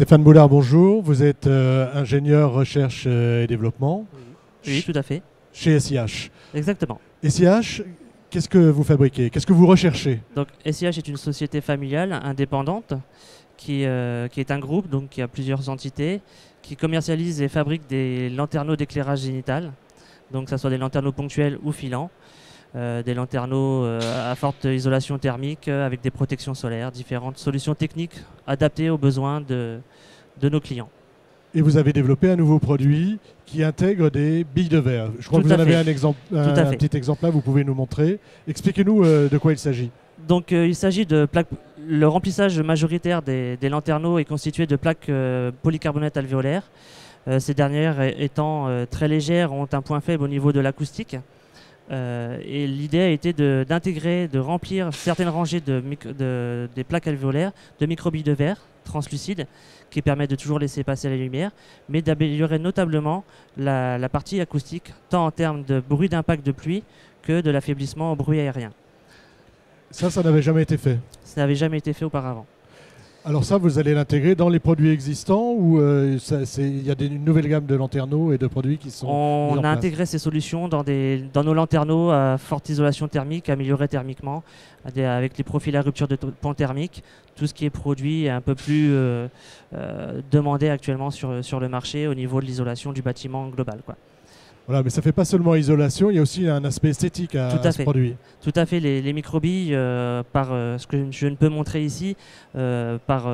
Stéphane Boulard, bonjour. Vous êtes ingénieur recherche et développement. Oui, tout à fait. Chez SIH. Exactement. SIH, qu'est-ce que vous fabriquez? Qu'est-ce que vous recherchez? Donc SIH est une société familiale indépendante qui est un groupe donc, qui a plusieurs entités, qui commercialise et fabrique des lanterneaux d'éclairage génital, donc que ce soit des lanterneaux ponctuels ou filants, des lanterneaux à forte isolation thermique avec des protections solaires, différentes solutions techniques adaptées aux besoins de nos clients. Et vous avez développé un nouveau produit qui intègre des billes de verre. Je crois que vous en avez un petit exemple là, vous pouvez nous montrer. Expliquez-nous de quoi il s'agit. Donc il s'agit de plaques. Le remplissage majoritaire des lanterneaux est constitué de plaques polycarbonate alvéolaires. Ces dernières étant très légères ont un point faible au niveau de l'acoustique. Et l'idée a été d'intégrer, de remplir certaines rangées des plaques alvéolaires de microbilles de verre translucides qui permettent de toujours laisser passer la lumière, mais d'améliorer notablement la partie acoustique, tant en termes de bruit d'impact de pluie que de l'affaiblissement au bruit aérien. Ça n'avait jamais été fait? Ça n'avait jamais été fait auparavant. Alors ça, vous allez l'intégrer dans les produits existants ou il y a une nouvelle gamme de lanterneaux et de produits qui sont On a intégré ces solutions dans nos lanterneaux à forte isolation thermique, améliorés thermiquement, avec les profils à rupture de pont thermique. Tout ce qui est produit est un peu plus demandé actuellement sur le marché au niveau de l'isolation du bâtiment global, quoi. Voilà, mais ça ne fait pas seulement isolation, il y a aussi un aspect esthétique à ce produit. Tout à fait, les microbilles, par ce que je ne peux montrer ici, par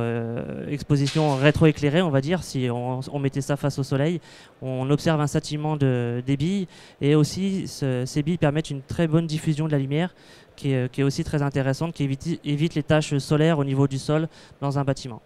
exposition rétroéclairée, on va dire, si on mettait ça face au soleil, on observe un scintillement des billes, et aussi ces billes permettent une très bonne diffusion de la lumière, qui est aussi très intéressante, qui évite les taches solaires au niveau du sol dans un bâtiment.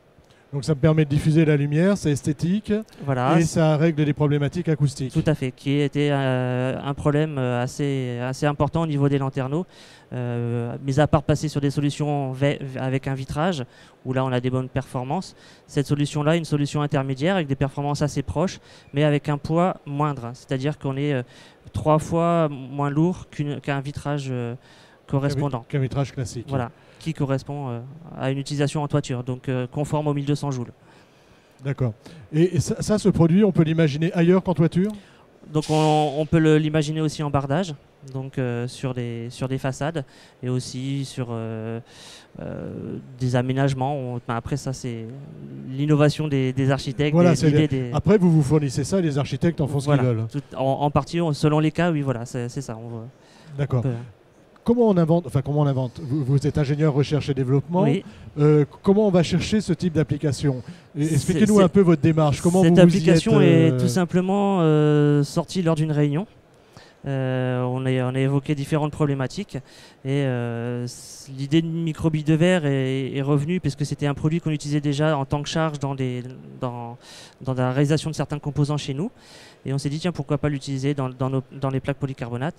Donc ça me permet de diffuser la lumière, c'est esthétique, voilà, et ça règle des problématiques acoustiques. Tout à fait, qui était un problème assez important au niveau des lanterneaux. Mis à part passer sur des solutions avec un vitrage, où là on a des bonnes performances, cette solution-là est une solution intermédiaire avec des performances assez proches, mais avec un poids moindre. C'est-à-dire qu'on est 3 fois moins lourd qu'un vitrage correspondant. Qu'un vitrage classique. Voilà, qui correspond à une utilisation en toiture, donc conforme aux 1200 joules. D'accord. Et ça, ce produit, on peut l'imaginer ailleurs qu'en toiture? Donc on peut l'imaginer aussi en bardage, donc sur des façades, et aussi sur des aménagements. Après ça, c'est l'innovation des architectes. Voilà, après, vous fournissez ça, les architectes en font ce qu'ils veulent. En partie, selon les cas, oui, voilà, c'est ça. D'accord. Comment on invente? Vous êtes ingénieur recherche et développement. Oui. Comment on va chercher ce type d'application? Expliquez-nous un peu votre démarche. Comment cette vous application est tout simplement sortie lors d'une réunion. On a évoqué différentes problématiques et l'idée de microbilles de verre est revenue parce que c'était un produit qu'on utilisait déjà en tant que charge dans la réalisation de certains composants chez nous, et on s'est dit tiens, pourquoi pas l'utiliser dans les plaques polycarbonate,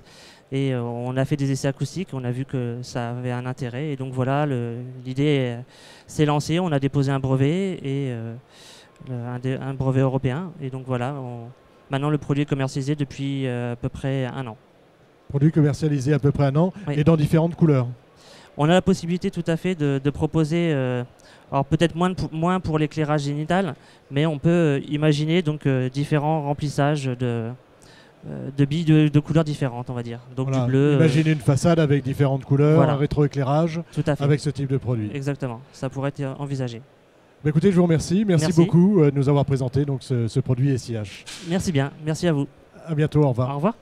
et on a fait des essais acoustiques, on a vu que ça avait un intérêt, et donc voilà, l'idée s'est lancée, on a déposé un brevet, et un brevet européen, et donc voilà, maintenant, le produit est commercialisé depuis à peu près 1 an. Produit commercialisé à peu près 1 an, oui. Et dans différentes couleurs. On a la possibilité tout à fait de proposer, alors peut-être moins pour l'éclairage génital, mais on peut imaginer donc différents remplissages de billes de couleurs différentes, on va dire. Donc voilà. du bleu. Imaginez une façade avec différentes couleurs, voilà. Un rétroéclairage avec ce type de produit. Exactement, ça pourrait être envisagé. Écoutez, je vous remercie. Merci beaucoup de nous avoir présenté donc, ce produit SIH. Merci bien, merci à vous. À bientôt, au revoir. Au revoir.